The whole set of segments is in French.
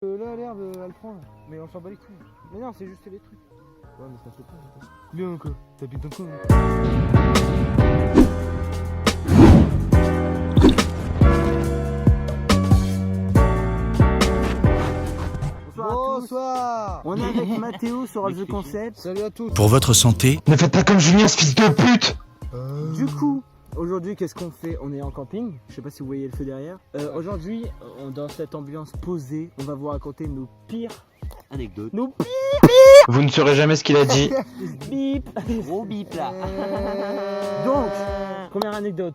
Là, l'herbe, elle prend, là. Mais on s'en bat les couilles. Mais non, c'est juste les trucs. Ouais, mais ça se fait pas. Bien, quoi. T'habites dans quoi, Bonsoir. On est avec Mathéo sur The Concept. Salut à tous. Pour votre santé, ne faites pas comme Julien, ce fils de pute. Du coup, aujourd'hui, qu'est-ce qu'on fait? On est en camping. Je sais pas si vous voyez le feu derrière. Aujourd'hui, dans cette ambiance posée, on va vous raconter nos pires anecdotes. Nos pires. Vous ne saurez jamais ce qu'il a dit. Bip. Gros bip là. Donc, première anecdote.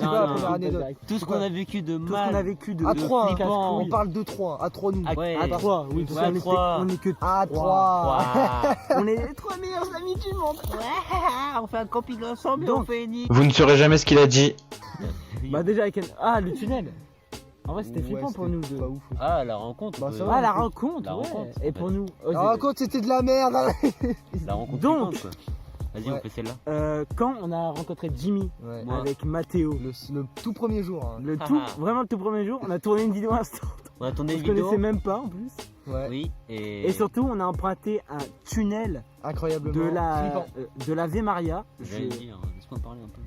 Non, Première anecdote. Tout ce qu'on a vécu de Tout ce qu'on a mal. vécu de À 3, flippant. on parle de 3, à 3 nous. Ouais. À 3, oui, parce Ouais, qu'on trois. on est que À 3. 3. On est les 3 meilleurs amis du monde. On fait un camping ensemble, Donc, on fait une île. Vous ne saurez jamais ce qu'il a dit. Bah déjà avec le tunnel. En vrai, c'était flippant pour nous deux. Pas ouf. Ah, la rencontre. Bah, ça Ah, va. la rencontre, La ouais. rencontre, Et en pour fait. nous. La rencontre c'était de la merde. La rencontre. Donc, flippante, quoi. Vas-y, ouais. on fait celle-là. quand on a rencontré Jimmy Ouais. Moi. avec Mathéo, Le tout premier jour. Hein. vraiment le tout premier jour, on a tourné une vidéo instant. On a tourné On une se connaissait vidéo. même pas en plus. Ouais. Oui, Et surtout, on a emprunté un tunnel Incroyablement. Flippant. de la Vie Maria. J'allais dire, laisse-moi parler un peu.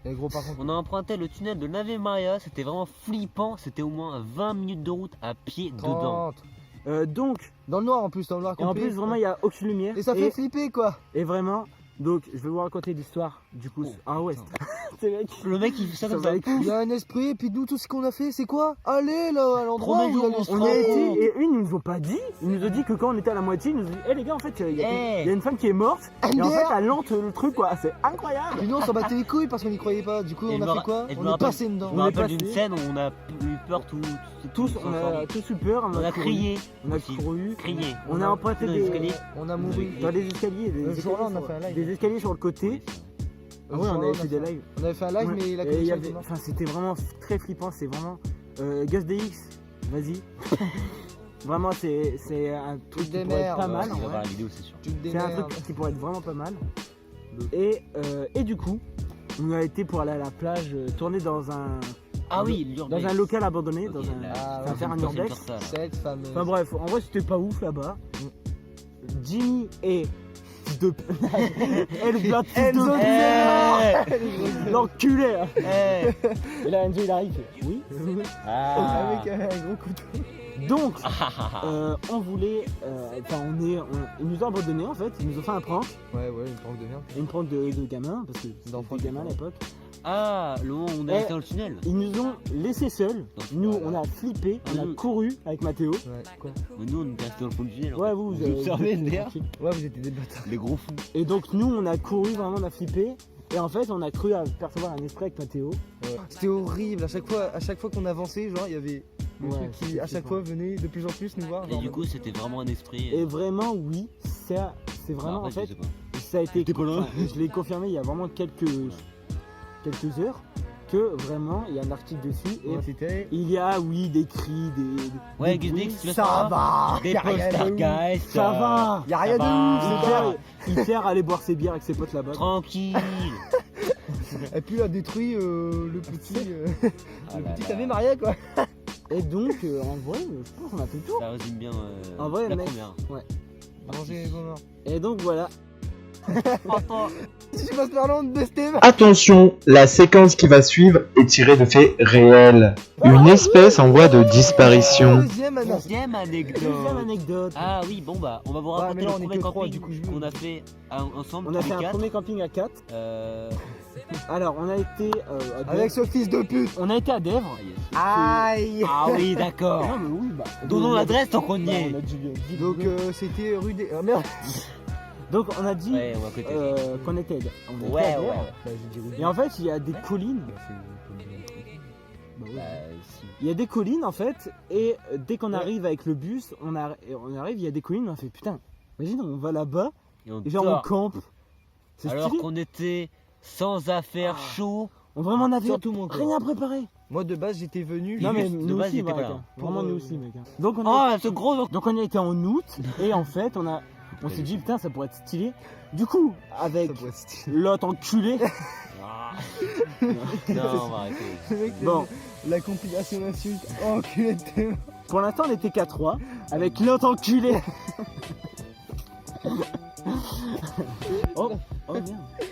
Et gros par contre. On a emprunté le tunnel de l'Ave Maria, c'était vraiment flippant, c'était au moins 20 minutes de route à pied dedans. 30. Donc, Dans le noir en plus, dans le noir et en complet. plus, vraiment, il n'y a aucune lumière. Et ça fait flipper quoi. Et vraiment, donc je vais vous raconter l'histoire du coup. Ah ouais, c'est mec. Le mec il fait ça comme ça. va être Il y a un esprit, et puis nous, tout ce qu'on a fait, c'est quoi? Aller là, à l'endroit Premier où il y a jour, les on se On y rend a compte. été et ils nous ont pas dit. Ils nous ont dit que quand on était à la moitié, ils nous ont dit, les gars, en fait, il y a une femme qui est morte. Et en fait, elle lante le truc quoi. C'est incroyable. Puis nous on s'en battait les couilles parce qu'on n'y croyait pas. Du coup Et on je a me fait quoi? et je me On est rappelle- passé dedans. Je me On est rappelle passé. d'une scène où on a eu peur tous On a ensemble. tous eu peur. On a couru. crié. On a aussi. couru. Crié. On a emprunté Dans des les escaliers. On a mouru. dans les escaliers. Le jour-là, on a fait un live. Des escaliers sur le côté. Ah ouais, on avait fait des lives. On avait fait un live, Ouais. mais la Et il y connexion avait- était morte. enfin, c'était vraiment très flippant, c'est vraiment Gus DX, vas-y. Vraiment c'est un truc qui des pourrait être merdes. pas mal en On va voir vrai. la vidéo, c'est sûr. Tu te C'est un démerdes. truc qui pourrait être vraiment pas mal. Et du coup, on a été pour aller à la plage tourner dans un Ah oui, dans un local abandonné, dans Ok, un là, Ah, enfin, ouais, faire un c'est une urbex. personne, ça, là. Cette fameuse. Enfin bref, en vrai c'était pas ouf là-bas. Jimmy et fils de et le plat de fils de l'enculé hein. Et là Enzo il arrive, il fait, oui. Ah. Avec un gros couteau. Donc on voulait, ils nous ont abandonnés en fait, ils nous ont fait un prank, Ouais, une prank de merde. une prank de gamins parce que c'était D'enfants des gamins à qui l'époque. Ah, le moment où on est Eh. resté dans le tunnel. Ils nous ont laissés seuls, nous Voilà. on a flippé, on a Mmh. couru avec Mathéo. Ouais, quoi. Mais nous on était resté dans le fond du tunnel. en Ouais fait. vous Vous observez derrière. tranquille. Ouais, vous étiez des bâtards. Les gros fous. Et donc nous on a couru, vraiment on a flippé. Et en fait on a cru percevoir un esprit avec Mathéo. C'était horrible. À chaque fois qu'on avançait, genre, il y avait le Ouais, truc qui, c'était à chaque flippant. fois, venait de plus en plus nous voir. Et genre, du coup c'était vraiment un esprit. Et vraiment oui, c'est vraiment en Après, fait, je sais pas. ça a été, T'es pas là. enfin, je l'ai confirmé il y a vraiment quelques heures, que vraiment il y a un article dessus et ouais, c'était. il y a oui des cris, Ouais, des Gus bruits. Dix, tu Ça va. Des Y a rien de ouf. poltergeists. Ça va. Y a rien de ça ouf, va. Il sert à aller boire ses bières avec ses potes là-bas. Tranquille. Et puis il a détruit le petit. Ah Le là petit là. Ave Maria quoi. Et donc en vrai je pense qu'on a fait le tour. Ça résume bien En vrai, la mec. première. Manger vos morts. Et donc voilà. Si je passe par là, on te destime. Attention, la séquence qui va suivre est tirée de faits réels. Une espèce en voie de disparition. Deuxième annonce. Deuxième Deuxième anecdote. anecdote. Ah oui, bon bah, on va vous Ouais, raconter mais là, le on est premier que trois, camping du coup, je veux. qu'on a fait ensemble. On a tous fait les un quatre. premier camping à 4. Alors, Alors on a été à Dèvres. Avec ce fils de pute. On a été à Dèvres. Aïe. ah oui, d'accord. Non mais oui bah. Donnons l'adresse tant qu'on y Bah, est. on a dit- Donc c'était rue des. Oh merde. Donc on a dit Ouais, on va côté. qu'on était. On était Ouais, à Dèvres. ouais. Bah, j'ai dit rue des. Et en fait il y a des collines. Bah oui. Bah, si. Il y a des collines en fait, et dès qu'on Ouais. arrive avec le bus, on arrive, il y a des collines, on fait putain, imagine on va là-bas, Et on et genre on dort. campe. C'est Alors stylé. qu'on était sans affaires Ah. chaud. On vraiment on avait Surtout mon corps. rien préparé. Moi de base j'étais venu. Non mais juste, de nous base, aussi, il était mec, pas là. hein. Vraiment Pour, nous aussi mec. Hein. Donc on a, Oh, ce gros. donc on y a été en août, et en fait on s'est dit putain ça pourrait être stylé. Du coup avec Ça pourrait être stylé. l'autre enculé, Ah. Non, on va arrêter. Le mec, bon la compilation d'insultes. Oh, enculé de tes mains. Pour l'instant, on était qu'à 3 avec l'autre enculé. Oh, oh merde.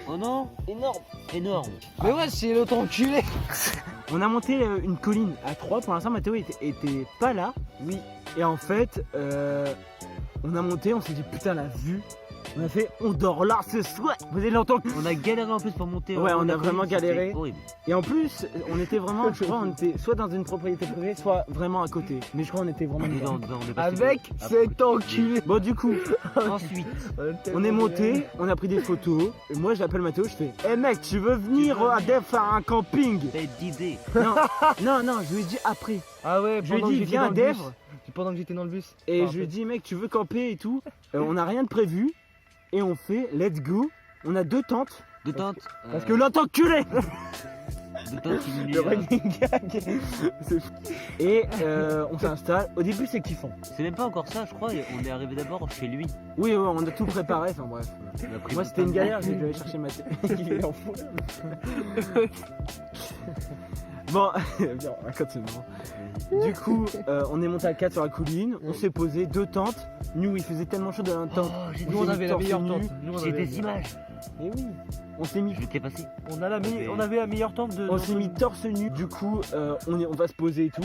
Oh non, énorme, énorme. Mais ouais, c'est l'autre enculé. On a monté une colline à 3. Pour l'instant, Mathéo était pas là. Oui. Et en fait, on a monté, on s'est dit putain, la vue. On a fait, on dort là ce soir. Vous avez l'entendu. On a galéré en plus pour monter. Ouais, en haut on de a la vraiment colline, c'était galéré. horrible. Et en plus, on était vraiment, je crois, on était soit dans une propriété privée, soit vraiment à côté. Mais je crois qu'on était vraiment dedans. On est passé Avec de- cet enculé. Bon, du coup, Ensuite, on est monté, on a pris des photos. Et moi, j'appelle Mathéo, je fais, hé mec, tu veux venir à Dev faire un camping? t'as d'idées. Non, je lui ai dit après. Ah ouais, Je lui ai pendant dit, que j'étais viens dans à le Dev. bus. Pendant que j'étais dans le bus. Et Enfin, je lui ai dit, mec, tu veux camper et tout. On n'a rien de prévu. Et on fait, let's go. On a 2 tentes. De tente. Parce que l'autre enculé. De tente qui Le running gag. C'est fou. Et on s'installe. Au début, c'est kiffant. C'est même pas encore ça, je crois. On est arrivé d'abord chez lui. Oui, ouais, on a tout préparé. Enfin bref. On a pris Moi, le c'était une temps. galère. J'ai dû aller chercher ma tête. Il est en fou. Bon, bien, on va continuer. Du coup, on est monté à 4 sur la colline. On s'est posé 2 tentes. Nous, il faisait tellement chaud dans la tente. Oh, j'ai Nous on avait la meilleure tente. Nous, on J'ai avait- des images. Et oui. On s'est mis. Je t'ai passé. On avait la meilleure tente de. On s'est mis torse nu, du coup on va se poser et tout.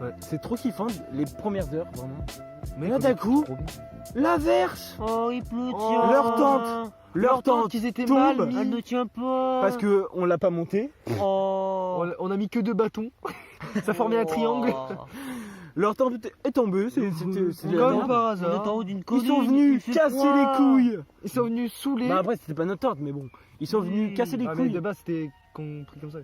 Ouais. C'est trop kiffant, les premières heures vraiment. Mais là, d'un coup, l'averse. Oh, il pleut, Oh, tiens. leur tente. Leur tente ils étaient tombe. mal Elle mis. ne tient pas. parce que on l'a pas monté. Oh. On a mis que 2 bâtons. Ça formait un triangle. Oh. Leur tente est tombée, c'est la Comme merde. par On est en hasard. haut d'une Ils colline. sont venus il fait casser froid. les couilles. Ils sont venus saouler. Bah après c'était pas notre tente mais bon. Ils sont venus casser les Ah, mais couilles. de base c'était compris comme ça.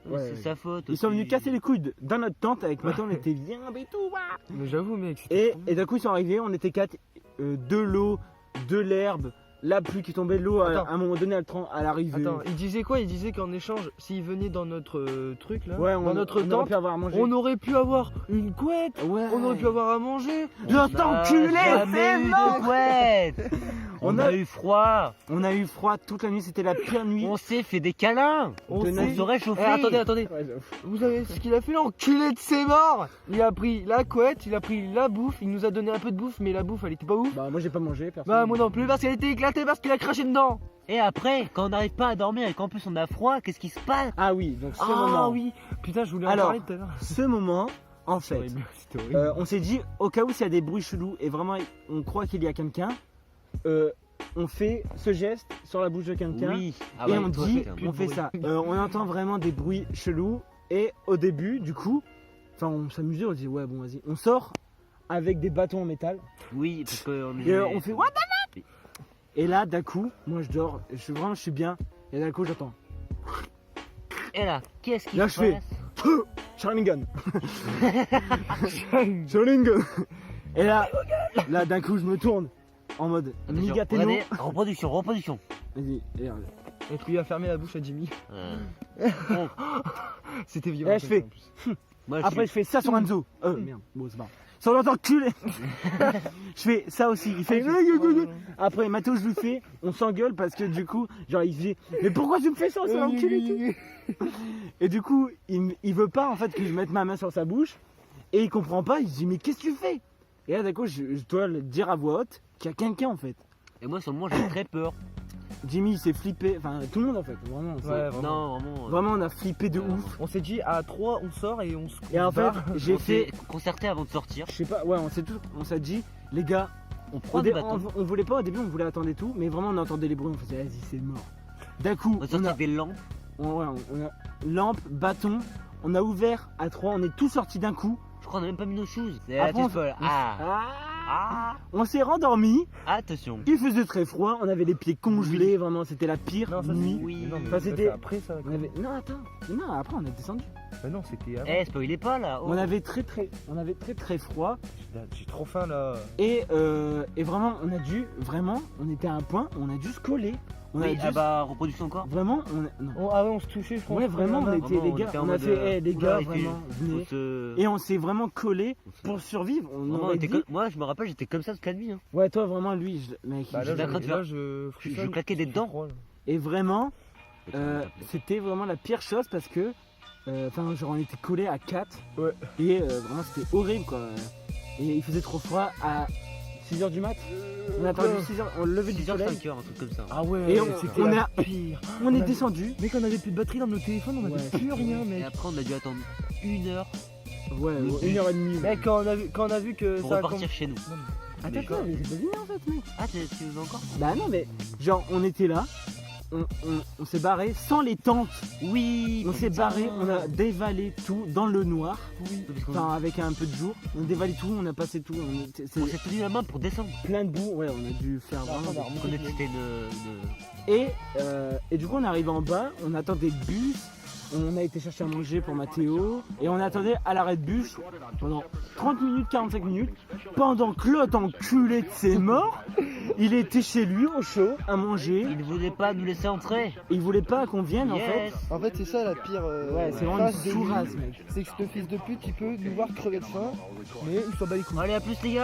Ouais. C'est sa faute. Ils sont venus aussi. casser les couilles dans notre tente avec Mathieu, on était bien et tout. Mais j'avoue mec. c'était trop bien. Et d'un coup ils sont arrivés, on était 4, de l'eau, de l'herbe, la pluie qui tombait, l'eau à Attends. un moment donné à l'arrivée. Attends, il disait quoi? Il disait qu'en échange, s'ils venaient dans notre truc là, Ouais, dans notre on aurait tente, pu avoir à manger. on aurait pu avoir une couette, Ouais. on aurait pu avoir à manger. Le Bah, enculé, jamais c'est eu mort. de couette. On a eu froid. On a eu froid toute la nuit, c'était la pire nuit. On s'est fait des câlins. On De s'est- nazi. On se réchauffait. Attendez. Ouais, j'avoue. Vous savez ce qu'il a fait l'enculé de ses morts? Il a pris la couette, il a pris la bouffe, il nous a donné un peu de bouffe, mais la bouffe elle était pas ouf. Bah moi j'ai pas mangé, personne. Bah moi non plus parce qu'elle était éclatée parce qu'il a craché dedans. Et après, quand on n'arrive pas à dormir et qu'en plus on a froid, qu'est-ce qui se passe? Ah oui, donc ce Ah moment. oui. Putain je voulais en Alors, parler tout à l'heure. Ce moment, en fait, C'était horrible. on s'est dit au cas où s'il y a des bruits chelous et vraiment on croit qu'il y a quelqu'un, on fait ce geste sur la bouche de quelqu'un. Oui. Ah Et ouais, on toi, dit, putain. on fait ça. On entend vraiment des bruits chelous. Et au début, du coup, enfin, on s'amusait, on dit, ouais, bon, vas-y. On sort avec des bâtons en métal. Oui, parce qu'on Et on fait, what the fuck. Et là, d'un coup, moi je dors, je suis bien. Et d'un coup, j'entends, Et là, qu'est-ce qui Là, se je fais- passe? Sharingan. Sharingan. Et là, d'un coup, je me tourne en mode Nigateno. Regardez, reproduction. Vas-y, et regarde. Et puis il a fermé la bouche à Jimmy. Bon, C'était violent. Et là, je fais, en plus. moi, après, je fais ça sur Enzo. Merde, bon, c'est pas grave. Sur l'autre culé. Je fais ça aussi. Il fait. Après, Mathéo, je lui fais. On s'engueule parce que du coup, genre, il fait. Mais pourquoi tu me fais ça, c'est l'enculé? Et du coup, il veut pas en fait que je mette ma main sur sa bouche. Et il comprend pas. Il se dit, mais qu'est-ce que tu fais? Et là, d'un coup, je dois le dire à voix haute qu'il y a quelqu'un en fait. Et moi, sur le moment, j'ai très peur. Jimmy, il s'est flippé. Enfin, tout le monde en fait. Vraiment, Ouais, vraiment. Non, vraiment. vraiment, on a flippé de ouf. On s'est dit à 3 on sort et on se. Et en fait, barre. j'ai On s'est fait. concerté avant de sortir. Je sais pas, ouais, on s'est dit, les gars. On prend Au des dé- bâtons. on voulait pas au début, on voulait attendre et tout, mais vraiment on entendait les bruits, on faisait vas-y c'est mort. D'un coup, On a sorti des lampes. on a lampe, bâton, on a ouvert à 3, on est tous sortis d'un coup. Je crois qu'on a même pas mis nos shoes. C'est Après, la on- folle. On s'est rendormi, Attention. il faisait très froid, on avait les pieds congelés, vraiment c'était la pire Non, ça nuit. Oui. Non, mais Enfin, ça, c'était- c'est après ça. On avait... Non attends, non après on a descendu. Bah non, c'était avant. Eh, spoilez pas là. Oh. On avait très très froid J'ai trop faim là. et vraiment on était à un point, on a dû se coller. On a Oui, dû ah bah, reproduction encore. vraiment, non. Ah ouais, on se touchait, je crois. Ouais vraiment on était Vraiment, les on gars, était en on a mode, fait les oula, gars il fait- vraiment venez. Faut se- Et on s'est vraiment collé faut se- pour survivre. On Vraiment, on aurait était dit- comme- Moi, je me rappelle, j'étais comme ça toute la nuit. Hein. Ouais, toi vraiment, lui, mec. Bah je- là, J'étais en train de faire- je claquais des dents. Et vraiment, c'était vraiment la pire chose parce que Enfin, genre on était collés à 4. Ouais. Et vraiment c'était horrible quoi. Et il faisait trop froid à 6h du mat. On a attendu 6h, on levait du 6h, soleil. 5h, un truc comme ça. Ah ouais, Et c'était on la a- pire. On est a- descendu. Mec, on avait plus de batterie dans nos téléphones, on avait Ouais. plus rien, Et mec. après, on a dû attendre 1h Ouais, Le 1h30. Mec, quand on a vu que pour ça a repartir chez nous. Attends, attends, mais j'ai pas fini en fait, mec. Ah, tu veux encore? Bah non, mais genre on était là, on s'est barré sans les tentes. Oui. On s'est barré, on a dévalé tout dans le noir. Oui. Enfin, avec un peu de jour. On a dévalé tout, on a passé tout. On s'est tenu la main pour descendre. Plein de boue. Ouais, on a dû faire Après, vraiment. on a des- remonté. On était de... Et du coup, on arrive en bas, on attendait le bus. On a été chercher à manger pour Mathéo. Et on attendait à l'arrêt de bus pendant 30 minutes, 45 minutes. Pendant que l'autre enculé de ses morts, il était chez lui au chaud à manger. Il ne voulait pas nous laisser entrer. Et il voulait pas qu'on vienne en fait. Yes. En fait, c'est ça la pire. Ouais, c'est vraiment phase une de lui. sourasse, mec. C'est que ce fils de pute, il peut nous voir crever de faim, mais il s'en bat les couilles. Allez, à plus les gars.